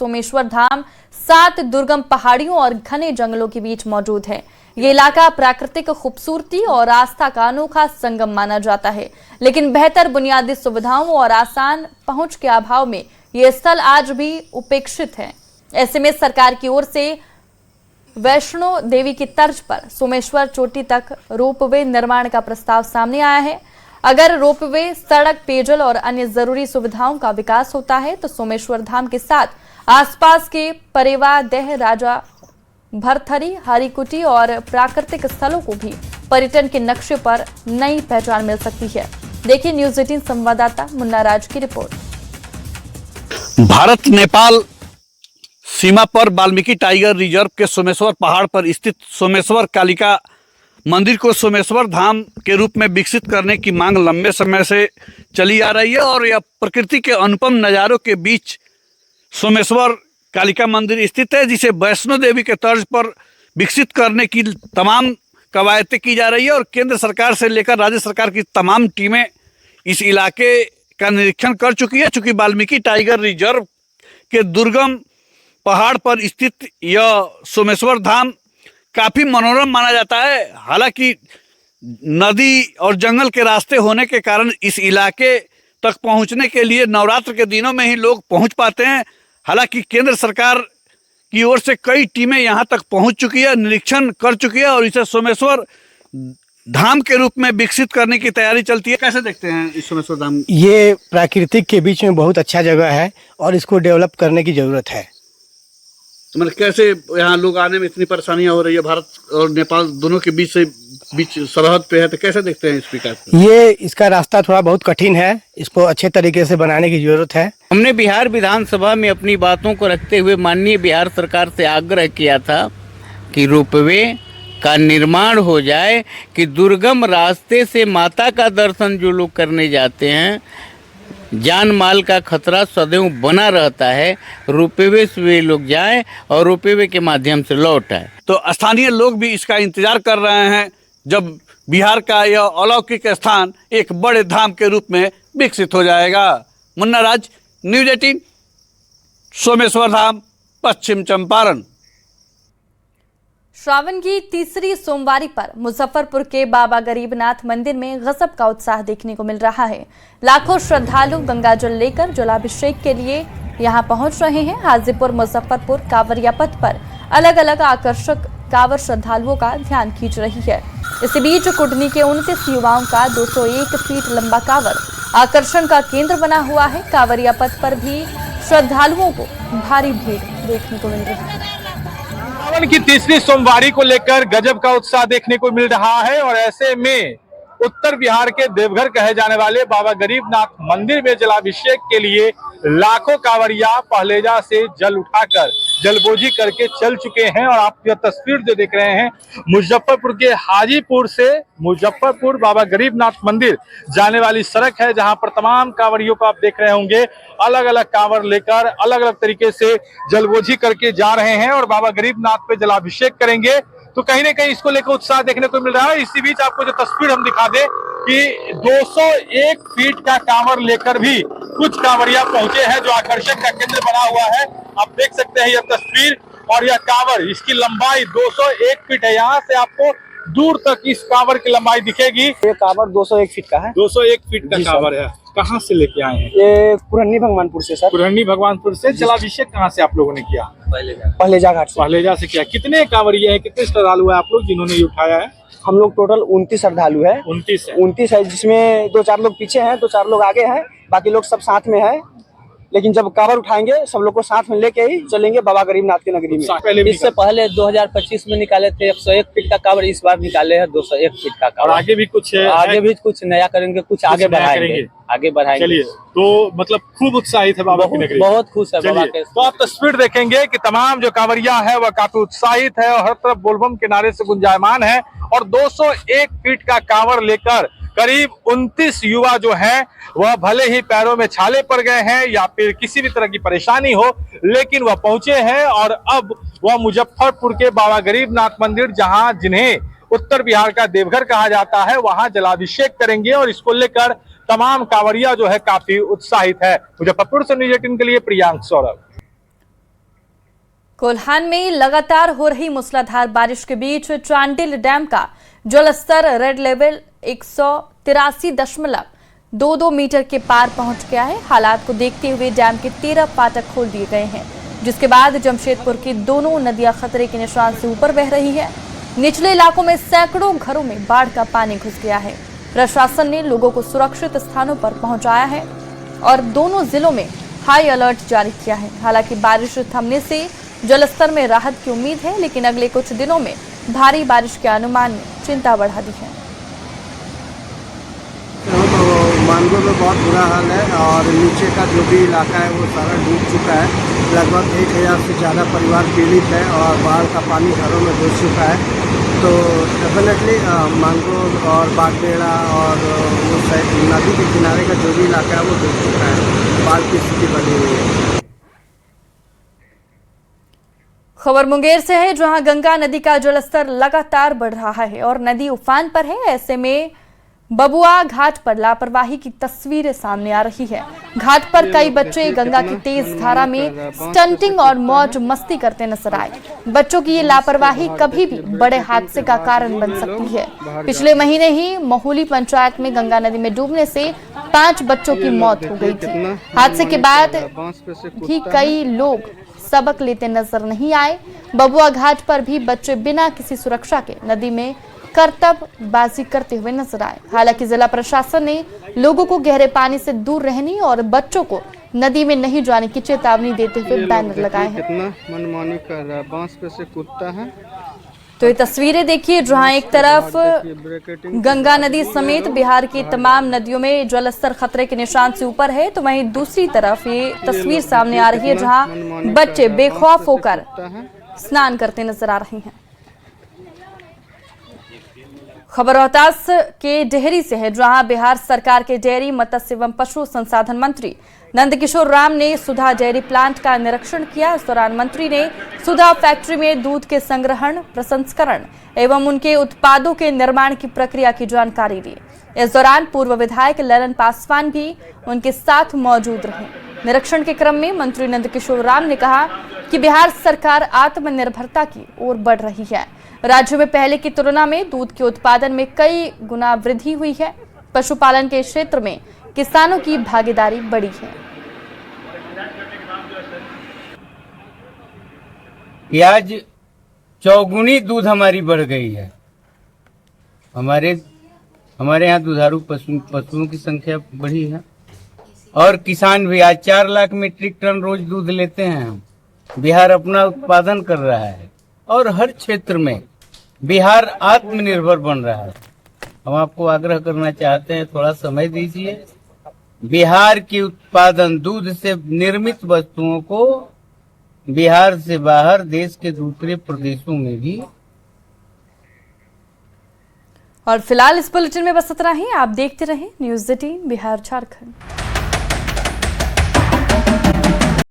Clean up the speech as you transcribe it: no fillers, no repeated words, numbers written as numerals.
सोमेश्वर धाम 7 दुर्गम पहाड़ियों और घने जंगलों के बीच मौजूद है। ये इलाका प्राकृतिक खूबसूरती और आस्था का अनोखा संगम माना जाता है, लेकिन बेहतर बुनियादी सुविधाओं और आसान पहुंच के अभाव में ये स्थल आज भी उपेक्षित है। ऐसे में सरकार की ओर से वैष्णो देवी की तर्ज पर सोमेश्वर चोटी तक रोपवे निर्माण का प्रस्ताव सामने आया है। अगर रोपवे, सड़क, पेयजल और अन्य जरूरी सुविधाओं का विकास होता है तो सोमेश्वर धाम के साथ आसपास के परेवा, देह, राजा भरथरी, हरिकुटी और प्राकृतिक स्थलों को भी पर्यटन के नक्शे पर नई पहचान मिल सकती है। देखिए न्यूज़ 18 संवाददाता मुन्ना राज की रिपोर्ट। भारत नेपाल सीमा पर वाल्मीकि टाइगर रिजर्व के सोमेश्वर पहाड़ पर स्थित सोमेश्वर कालिका मंदिर को सोमेश्वर धाम के रूप में विकसित करने की मांग लंबे समय से चली आ रही है और यह प्रकृति के अनुपम नज़ारों के बीच सोमेश्वर कालिका मंदिर स्थित है, जिसे वैष्णो देवी के तर्ज पर विकसित करने की तमाम कवायतें की जा रही है और केंद्र सरकार से लेकर राज्य सरकार की तमाम टीमें इस इलाके का निरीक्षण कर चुकी है। चूँकि वाल्मीकि टाइगर रिजर्व के दुर्गम पहाड़ पर स्थित यह सोमेश्वर धाम काफ़ी मनोरम माना जाता है। हालांकि नदी और जंगल के रास्ते होने के कारण इस इलाके तक पहुंचने के लिए नवरात्र के दिनों में ही लोग पहुंच पाते हैं। हालांकि केंद्र सरकार की ओर से कई टीमें यहां तक पहुंच चुकी है, निरीक्षण कर चुकी है और इसे सोमेश्वर धाम के रूप में विकसित करने की तैयारी चलती है। कैसे देखते हैं इस सोमेश्वर धाम? ये प्राकृतिक के बीच में बहुत अच्छा जगह है और इसको डेवलप करने की जरूरत है। तो मतलब कैसे यहाँ लोग आने में इतनी परेशानियां हो रही है? भारत और नेपाल दोनों के बीच सरहद पे है, तो कैसे देखते हैं इस विकास को? ये इसका रास्ता थोड़ा बहुत कठिन है, इसको अच्छे तरीके से बनाने की जरूरत है। हमने बिहार विधानसभा में अपनी बातों को रखते हुए माननीय बिहार सरकार से आग्रह किया था कि रोपवे का निर्माण हो जाए, कि दुर्गम रास्ते से माता का दर्शन जो लोग करने जाते हैं, जान माल का खतरा सदैव बना रहता है, रोपवे से वे लोग जाएं और रोपवे के माध्यम से लौट आए। तो स्थानीय लोग भी इसका इंतजार कर रहे हैं जब बिहार का यह अलौकिक स्थान एक बड़े धाम के रूप में विकसित हो जाएगा। मुन्ना राज, न्यूज़ 18, सोमेश्वर धाम, पश्चिम चंपारण। श्रावण की तीसरी सोमवारी पर मुजफ्फरपुर के बाबा गरीबनाथ मंदिर में गजब का उत्साह देखने को मिल रहा है। लाखों श्रद्धालु गंगाजल लेकर जलाभिषेक के लिए यहां पहुंच रहे हैं। हाजीपुर मुजफ्फरपुर कांवरिया पथ पर अलग अलग आकर्षक कांवर श्रद्धालुओं का ध्यान खींच रही है। इसी बीच कुटनी के 29 युवाओं का 201 फीट लंबा कांवर आकर्षण का केंद्र बना हुआ है। कांवरिया पथ पर भी श्रद्धालुओं को भारी भीड़ देखने को मिल रही है। श्रावण की तीसरी सोमवारी को लेकर गजब का उत्साह देखने को मिल रहा है और ऐसे में उत्तर बिहार के देवघर कहे जाने वाले बाबा गरीबनाथ मंदिर में जलाभिषेक के लिए लाखों कांवरिया पहलेजा से जल उठाकर जलबोझी करके चल चुके हैं। और आप यह तस्वीर जो देख रहे हैं मुजफ्फरपुर के हाजीपुर से मुजफ्फरपुर बाबा गरीबनाथ मंदिर जाने वाली सड़क है, जहां पर तमाम कांवरियों को आप देख रहे होंगे अलग अलग कांवर लेकर अलग अलग तरीके से जलबोझी करके जा रहे हैं और बाबा गरीबनाथ पे जलाभिषेक करेंगे। तो कहीं ना कहीं इसको लेकर उत्साह देखने को मिल रहा है। इसी बीच आपको जो तस्वीर हम दिखा दें कि 201 फीट का कांवर लेकर भी कुछ कांवरिया पहुंचे हैं, जो आकर्षण का केंद्र बना हुआ है। आप देख सकते हैं यह तस्वीर और यह कांवर, इसकी लंबाई 201 फीट है। यहाँ से आपको दूर तक इस कांवर की लंबाई दिखेगी। ये कांवर 201 फीट का है। 201 फीट का कांवर है। कहाँ से लेके आए हैं? ये पुरन्नी भगवानपुर से सर। पुरन्नी भगवानपुर से। जलाभिषेक कहाँ से आप लोगों ने किया? पहलेजा घाट से। पहलेजा से किया। कितने कांवरिया है, कितने श्रद्धालु है आप लोग जिन्होंने ये उठाया है? हम लोग टोटल 29 श्रद्धालु है। 29 है, जिसमें 2-4 लोग पीछे हैं, 2-4 लोग आगे हैं, बाकी लोग सब साथ में है। लेकिन जब कांवर उठाएंगे सब लोग को साथ में लेके ही चलेंगे बाबा गरीबनाथ की नगरी में। इससे पहले 2025 में निकाले थे 101 फीट का कांवर, इस बार निकाले हैं 201 फीट का कांवर। और आगे भी कुछ है? आगे भी कुछ नया करेंगे, कुछ आगे बढ़ाएंगे, आगे बढ़ाएंगे। चलिए, तो मतलब खूब उत्साहित है बाबा की नगरी। बहुत खुश है बाबा के। तो आप तस्वीर देखेंगे कि तमाम जो कांवरिया है वह काफी उत्साहित है और हर तरफ बोलबम के नारे से गुंजायमान है। और 201 फीट का कांवर लेकर करीब 29 युवा जो हैं वह भले ही पैरों में छाले पड़ गए हैं या फिर किसी भी तरह की परेशानी हो, लेकिन वह पहुंचे हैं और अब वह मुजफ्फरपुर के बाबा गरीबनाथ मंदिर, जहां जिन्हें उत्तर बिहार का देवघर कहा जाता है, वहां जलाभिषेक करेंगे। और इसको लेकर तमाम कांवरिया जो है काफी उत्साहित है। मुजफ्फरपुर से न्यूज़ 18 के लिए प्रियांक सौरभ। कोल्हान में लगातार हो रही मूसलाधार बारिश के बीच चांडिल डैम का जलस्तर रेड लेवल 183.22 मीटर के पार पहुंच गया है। हालात को देखते हुए डैम के 13 फाटक खोल दिए गए हैं, जिसके बाद जमशेदपुर की दोनों नदियां खतरे के निशान से ऊपर बह रही है। निचले इलाकों में सैकड़ों घरों में बाढ़ का पानी घुस गया है। प्रशासन ने लोगों को सुरक्षित स्थानों पर पहुंचाया है और दोनों जिलों में हाई अलर्ट जारी किया है। हालांकि बारिश थमने से जलस्तर में राहत की उम्मीद है, लेकिन अगले कुछ दिनों में भारी बारिश के अनुमान ने चिंता बढ़ा दी है। मानगो में बहुत बुरा हाल है और नीचे का जो भी इलाका है वो सारा डूब चुका है। लगभग 1000 से ज़्यादा परिवार पीड़ित है और बाढ़ का पानी घरों में घुस चुका है। तो डेफिनेटली मानगो और बागबेड़ा और वो नदी के किनारे का जो भी इलाका है वो डूब चुका है। बाढ़ की स्थिति बनी हुई है। खबर मुंगेर से है, जहां गंगा नदी का जलस्तर लगातार बढ़ रहा है और नदी उफान पर है। ऐसे में बबुआ घाट पर लापरवाही की तस्वीरें सामने आ रही है। घाट पर कई बच्चे गंगा की तेज धारा में स्टंटिंग और मौज मस्ती करते नजर आए। बच्चों की ये लापरवाही कभी भी बड़े हादसे का कारण बन सकती है। पिछले महीने ही महुली पंचायत में गंगा नदी में डूबने से 5 बच्चों की मौत हो गई थी। हादसे के बाद भी कई लोग सबक लेते नजर नहीं आए। बबुआ घाट पर भी बच्चे बिना किसी सुरक्षा के नदी में करतबबाजी करते हुए नजर आए। हालांकि जिला प्रशासन ने लोगों को गहरे पानी से दूर रहने और बच्चों को नदी में नहीं जाने की चेतावनी देते हुए बैनर लगाए हैं। कितना मनमानी कर रहा है, बांस पे से कूदता है। तो ये तस्वीरें देखिए, जहां एक तरफ गंगा नदी समेत बिहार की तमाम नदियों में जलस्तर खतरे के निशान से ऊपर है, तो वहीं दूसरी तरफ ये तस्वीर सामने आ रही है जहां बच्चे बेखौफ होकर स्नान करते नजर आ रहे हैं। खबर रोहतास के डेहरी से है, जहां बिहार सरकार के डेयरी, मत्स्य एवं पशु संसाधन मंत्री नंदकिशोर राम ने सुधा डेयरी प्लांट का निरीक्षण किया। इस दौरान मंत्री ने सुधा फैक्ट्री में दूध के संग्रहण, प्रसंस्करण एवं उनके उत्पादों के निर्माण की प्रक्रिया की जानकारी ली। इस दौरान पूर्व विधायक ललन पासवान भी उनके साथ मौजूद रहे। निरीक्षण के क्रम में मंत्री नंदकिशोर राम ने कहा कि बिहार सरकार आत्मनिर्भरता की ओर बढ़ रही है। राज्य में पहले की तुलना में दूध के उत्पादन में कई गुना वृद्धि हुई है। पशुपालन के क्षेत्र में किसानों की भागीदारी बढ़ी है। आज चौगुनी दूध हमारी बढ़ गई है। हमारे यहाँ दुधारू पशुओं की संख्या बढ़ी है और किसान भी आज 4 लाख मीट्रिक टन रोज दूध लेते हैं। बिहार अपना उत्पादन कर रहा है और हर क्षेत्र में बिहार आत्मनिर्भर बन रहा है। हम आपको आग्रह करना चाहते हैं, थोड़ा समय दीजिए। बिहार की उत्पादन दूध से निर्मित वस्तुओं को बिहार से बाहर देश के दूसरे प्रदेशों में भी। और फिलहाल इस बुलेटिन में बस इतना ही। आप देखते रहें न्यूज़ 18 बिहार झारखंड।